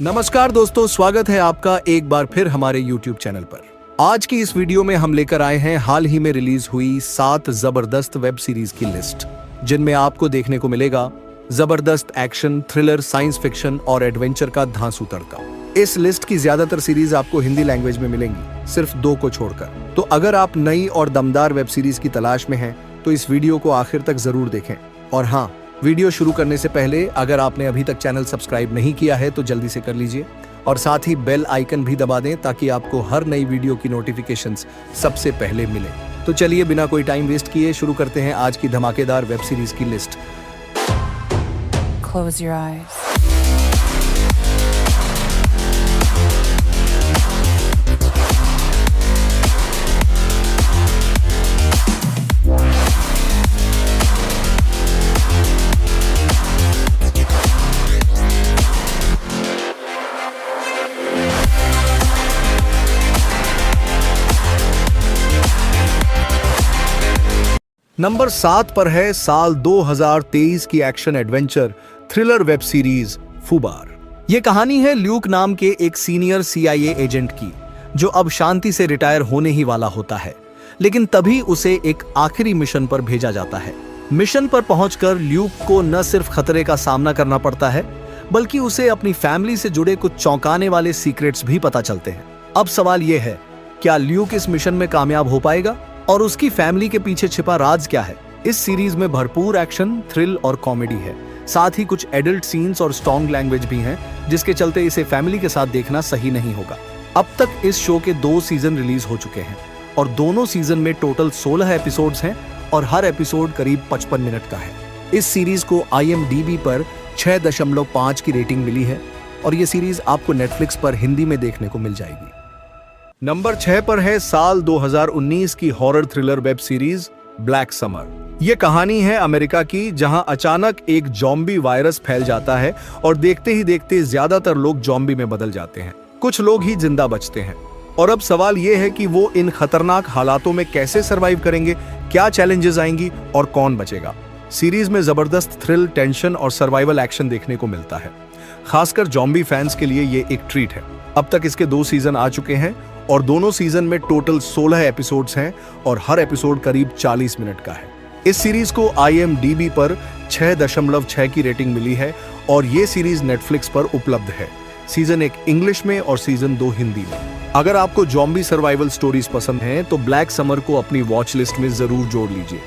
नमस्कार दोस्तों, स्वागत है आपका एक बार फिर हमारे YouTube चैनल पर। आज की इस वीडियो में हम लेकर आए हैं हाल ही में रिलीज हुई 7 जबरदस्त वेब सीरीज की लिस्ट, जिनमें आपको देखने को मिलेगा जबरदस्त एक्शन, थ्रिलर, साइंस फिक्शन और एडवेंचर का धांसू तड़का। इस लिस्ट की ज्यादातर सीरीज आपको हिंदी लैंग्वेज में मिलेंगी, सिर्फ 2 को छोड़कर। तो अगर आप नई और दमदार वेब सीरीज की तलाश में हैं, तो इस वीडियो को आखिर तक जरूर देखें। और हाँ, वीडियो शुरू करने से पहले अगर आपने अभी तक चैनल सब्सक्राइब नहीं किया है तो जल्दी से कर लीजिए और साथ ही बेल आइकन भी दबा दें ताकि आपको हर नई वीडियो की नोटिफिकेशंस सबसे पहले मिले। तो चलिए बिना कोई टाइम वेस्ट किए शुरू करते हैं आज की धमाकेदार वेब सीरीज की list. Close your eyes. Number 7 पर है साल 2023 की action adventure thriller web series FUBAR. ये कहानी है ल्यूक नाम के एक सीनियर CIA एजेंट की, जो अब शांति से रिटायर होने ही वाला होता है, लेकिन तभी उसे एक आखिरी मिशन पर भेजा जाता है। मिशन पर पहुंचकर ल्यूक को न सिर्फ खतरे का सामना करना पड़ता है, बल्कि उसे अपनी फैमिली से जुड़े कुछ चौंकाने वाले सीक्रेट्स भी पता चलते हैं। अब सवाल यह है, क्या ल्यूक इस मिशन में कामयाब हो पाएगा और उसकी फैमिली के पीछे छिपा राज क्या है? इस सीरीज में भरपूर एक्शन, थ्रिल और कॉमेडी है, साथ ही कुछ एडल्ट सीन्स और स्ट्रॉन्ग लैंग्वेज भी हैं, जिसके चलते इसे फैमिली के साथ देखना सही नहीं होगा। अब तक इस शो के 2 सीजन रिलीज हो चुके हैं और दोनों सीजन में टोटल 16 एपिसोड्स हैं और हर एपिसोड करीब 55 मिनट का है। इस सीरीज को IMDb पर 6.5 की रेटिंग मिली है और ये सीरीज आपको नेटफ्लिक्स पर हिंदी में देखने को मिल जाएगी। नंबर 6 पर है साल 2019 की horror thriller web series black summer. यह कहानी है अमेरिका की, जहां अचानक एक ज़ॉम्बी वायरस फैल जाता है और देखते ही देखते ज्यादातर लोग ज़ॉम्बी में बदल जाते हैं। कुछ लोग ही जिंदा बचते हैं और अब सवाल यह है कि वो इन खतरनाक हालातों में कैसे सरवाइव करेंगे, क्या चैलेंजेस आएंगी और कौन बचेगा। सीरीज में जबरदस्त थ्रिल, टेंशन और सर्वाइवल एक्शन देखने को मिलता है। खासकर ज़ॉम्बी फैंस के लिए ये एक ट्रीट है। अब तक इसके 2 सीजन आ चुके हैं और दोनों सीजन में टोटल 16 एपिसोड्स हैं और हर एपिसोड करीब 40 मिनट का है। इस सीरीज को IMDb पर 6.6 की रेटिंग मिली है और ये सीरीज नेटफ्लिक्स पर उपलब्ध है। सीजन 1 इंग्लिश में और सीजन 2 हिंदी में। अगर आपको ज़ॉम्बी सर्वाइवल स्टोरीज पसंद हैं तो ब्लैक समर को अपनी वॉच लिस्ट में जरूर जोड़ लीजिए।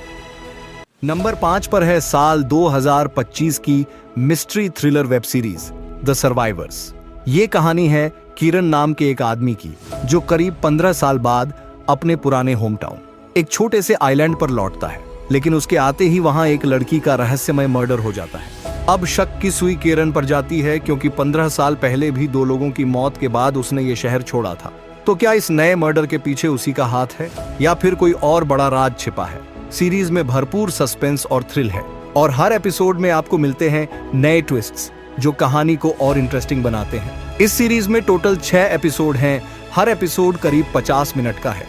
नंबर 5 पर है साल 2025 की mystery thriller web series the survivors. ये कहानी है किरण नाम के एक आदमी की, जो करीब 15 साल बाद अपने पुराने होम टाउन एक छोटे से आइलैंड पर लौटता है, लेकिन उसके आते ही वहां एक लड़की का रहस्यमय मर्डर हो जाता है। अब शक की सुई किरण पर जाती है, क्योंकि 15 साल पहले भी 2 लोगों की मौत के बाद उसने ये शहर छोड़ा था। तो क्या इस नए मर्डर के पीछे उसी का हाथ है या फिर कोई और बड़ा राज छिपा है? सीरीज में भरपूर सस्पेंस और थ्रिल है और हर एपिसोड में आपको मिलते हैं नए ट्विस्ट्स, जो कहानी को और इंटरेस्टिंग बनाते हैं। इस सीरीज में टोटल 6 एपिसोड हैं, हर एपिसोड करीब 50 मिनट का है।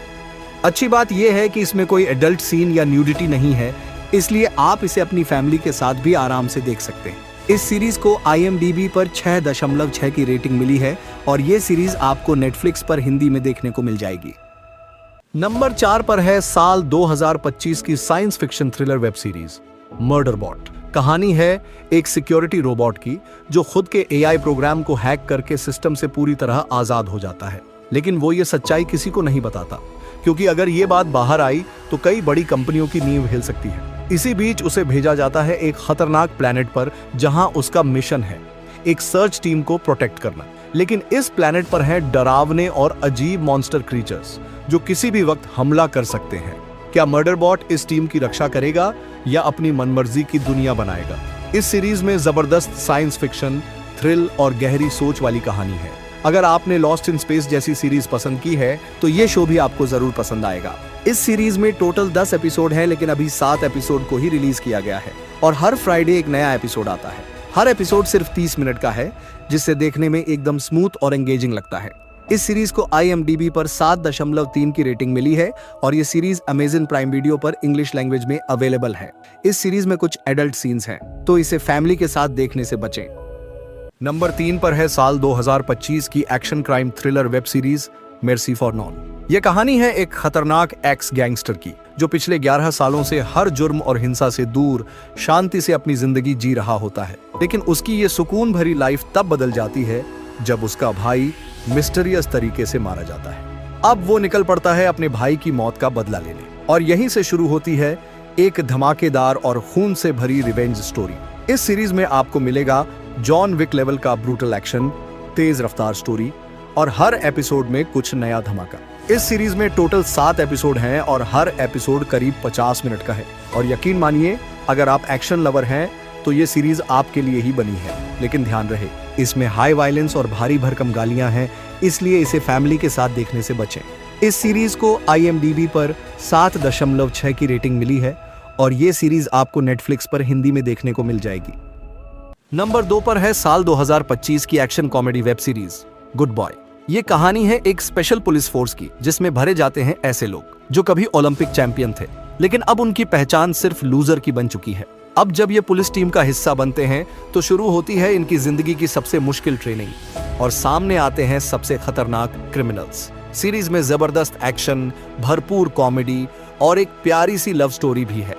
अच्छी बात यह है कि इसमें कोई एडल्ट सीन या न्यूडिटी नहीं है, इसलिए आप इसे अपनी फैमिली के साथ भी आराम से देख सकते हैं। इस सीरीज को IMDb पर 6.6 की रेटिंग मिली है और ये सीरीज आपको नेटफ्लिक्स पर हिंदी में देखने को मिल जाएगी। नंबर 4 पर है साल 2025 की science fiction thriller web series Murderbot. कहानी है एक सिक्योरिटी रोबोट की, जो खुद के AI प्रोग्राम को हैक करके सिस्टम से पूरी तरह आजाद हो जाता है। लेकिन वो ये सच्चाई किसी को नहीं बताता, क्योंकि अगर ये बात बाहर आई तो कई बड़ी कंपनियों की नींव हिल सकती है। इसी बीच उसे भेजा जाता है एक खतरनाक प्लेनेट पर, जहां उसका मिशन है एक सर्च टीम को प्रोटेक्ट करना। लेकिन इस प्लेनेट पर हैं डरावने और अजीब मॉन्स्टर क्रीचर्स, जो किसी भी वक्त हमला कर सकते हैं। क्या मर्डरबॉट इस टीम की रक्षा करेगा या अपनी मनमर्जी की दुनिया बनाएगा? इस सीरीज में जबरदस्त साइंस फिक्शन, थ्रिल और गहरी सोच वाली कहानी है। अगर आपने लॉस्ट इन स्पेस जैसी सीरीज पसंद की है तो ये शो भी आपको जरूर पसंद आएगा। इस सीरीज में टोटल 10 एपिसोड है, लेकिन अभी 7 एपिसोड को ही रिलीज किया गया है और हर फ्राइडे एक नया एपिसोड आता है। हर एपिसोड सिर्फ 30 मिनट का है, जिससे देखने में एकदम स्मूथ और एंगेजिंग लगता है। इस सीरीज को IMDb पर 7.3 की रेटिंग मिली है और ये सीरीज अमेज़न प्राइम वीडियो पर इंग्लिश लैंग्वेज में अवेलेबल है। इस सीरीज में कुछ एडल्ट सीन्स हैं, तो इसे फैमिली के साथ देखने से बचें। नंबर 3 पर है साल 2025 की action crime thriller web series mercy for non. ये कहानी है एक खतरनाक एक्स गैंगस्टर की जो पिछले 11 सालों से हर जुर्म और हिंसा से दूर शांति से अपनी जिंदगी जी रहा होता है। लेकिन उसकी ये सुकून भरी लाइफ तब बदल जाती है जब उसका भाई मिस्टीरियस तरीके से मारा जाता है। अब वो निकल पड़ता है अपने भाई की मौत का बदला लेने, और यहीं से शुरू होती है एक धमाकेदार और खून से भरी रिवेंज स्टोरी। इस सीरीज में आपको मिलेगा जॉन विक लेवल का ब्रूटल एक्शन, तेज रफ्तार स्टोरी और हर एपिसोड में कुछ नया धमाका। इस सीरीज में टोटल 7 एपिसोड हैं और हर एपिसोड करीब 50 मिनट का है। और यकीन मानिए, अगर आप एक्शन लवर हैं तो ये सीरीज आपके लिए ही बनी है। लेकिन ध्यान रहे, इसमें हाई वायलेंस और भारी भरकम गालियां हैं, इसलिए इसे फैमिली के साथ देखने से बचें। इस सीरीज को IMDb पर 7.6 की रेटिंग मिली है और ये सीरीज आपको नेटफ्लिक्स पर हिंदी में देखने को मिल जाएगी। नंबर 2 पर है साल 2025 की action comedy web series good boy. ये कहानी है एक स्पेशल पुलिस फोर्स की, जिसमें भरे जाते हैं ऐसे लोग जो कभी ओलंपिक चैंपियन थे, लेकिन अब उनकी पहचान सिर्फ लूजर की बन चुकी है। अब जब ये पुलिस टीम का हिस्सा बनते हैं तो शुरू होती है इनकी जिंदगी की सबसे मुश्किल ट्रेनिंग और सामने आते हैं सबसे खतरनाक क्रिमिनल्स। सीरीज में जबरदस्त एक्शन, भरपूर कॉमेडी और एक प्यारी सी लव स्टोरी भी है,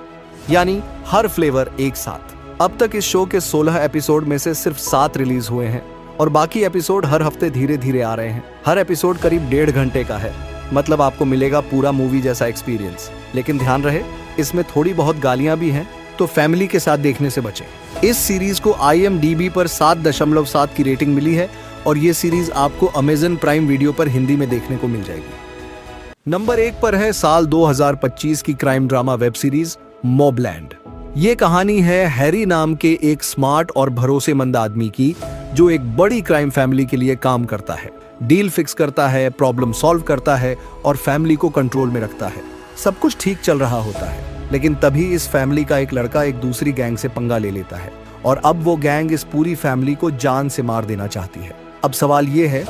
यानी हर फ्लेवर एक साथ। अब तक इस शो के 16 एपिसोड में से सिर्फ 7 रिलीज हुए हैं और बाकी एपिसोड हर हफ्ते धीरे धीरे आ रहे हैं। हर एपिसोड करीब 1.5 घंटे का है, मतलब आपको मिलेगा पूरा मूवी जैसा एक्सपीरियंस। लेकिन ध्यान रहे, इसमें थोड़ी बहुत गालियां भी हैं, तो फैमिली के साथ देखने से बचें। इस सीरीज को IMDb पर 7.7 की रेटिंग मिली है और ये सीरीज आपको अमेज़न प्राइम वीडियो पर हिंदी में देखने को मिल जाएगी। नंबर 1 पर है साल 2025 की क्राइम ड्रामा वेब सीरीज मॉबलैंड। ये कहानी है हैरी नाम के एक स्मार्ट और भरोसेमंद आदमी की, जो एक बड़ी क्राइम फैमिली के लिए काम करता है, डील फिक्स करता है, प्रॉब्लम सॉल्व करता है और फैमिली को कंट्रोल में रखता है। सब कुछ ठीक चल रहा होता है, लेकिन तभी इस फैमिली का एक लड़का एक दूसरी गैंग से पंगा ले लेता है और अब वो गैंग इस पूरी फैमिली को जान से मार देना चाहती है। अब सवाल ये है,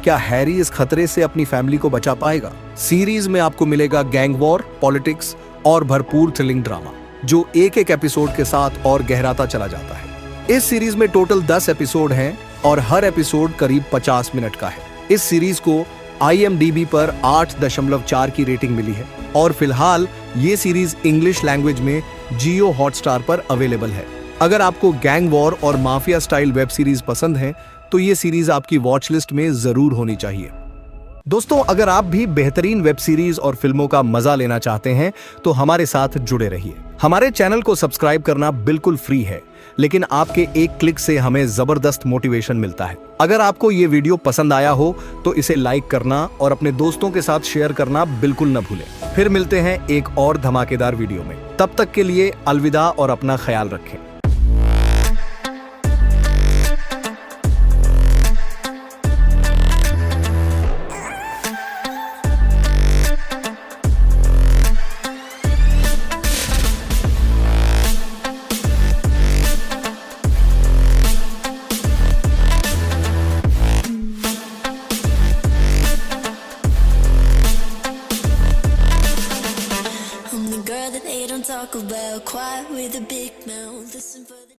क्या हैरी इस खतरे से अपनी फैमिली को बचा पाएगा? सीरीज में आपको मिलेगा गैंग वॉर, पॉलिटिक्स और भरपूर थ्रिलिंग ड्रामा, जो एक एक एपिसोड के साथ और गहराता चला जाता है। इस सीरीज में टोटल 10 एपिसोड हैं और हर एपिसोड करीब 50 मिनट का है। इस सीरीज को IMDb पर 8.4 की रेटिंग मिली है और फिलहाल ये सीरीज इंग्लिश लैंग्वेज में जियो हॉटस्टार पर अवेलेबल है। अगर आपको गैंग वॉर और माफिया स्टाइल वेब सीरीज पसंद है तो ये सीरीज आपकी वॉच लिस्ट में जरूर होनी चाहिए। दोस्तों, अगर आप भी बेहतरीन वेब सीरीज और फिल्मों का मजा लेना चाहते हैं तो हमारे साथ जुड़े रहिए। हमारे चैनल को सब्सक्राइब करना बिल्कुल फ्री है, लेकिन आपके एक क्लिक से हमें जबरदस्त मोटिवेशन मिलता है। अगर आपको ये वीडियो पसंद आया हो तो इसे लाइक करना और अपने दोस्तों के साथ शेयर करना बिल्कुल न भूलें। फिर मिलते हैं एक और धमाकेदार वीडियो में। तब तक के लिए अलविदा और अपना ख्याल रखें। I'm the girl that they don't talk about, quiet with a big mouth, listen for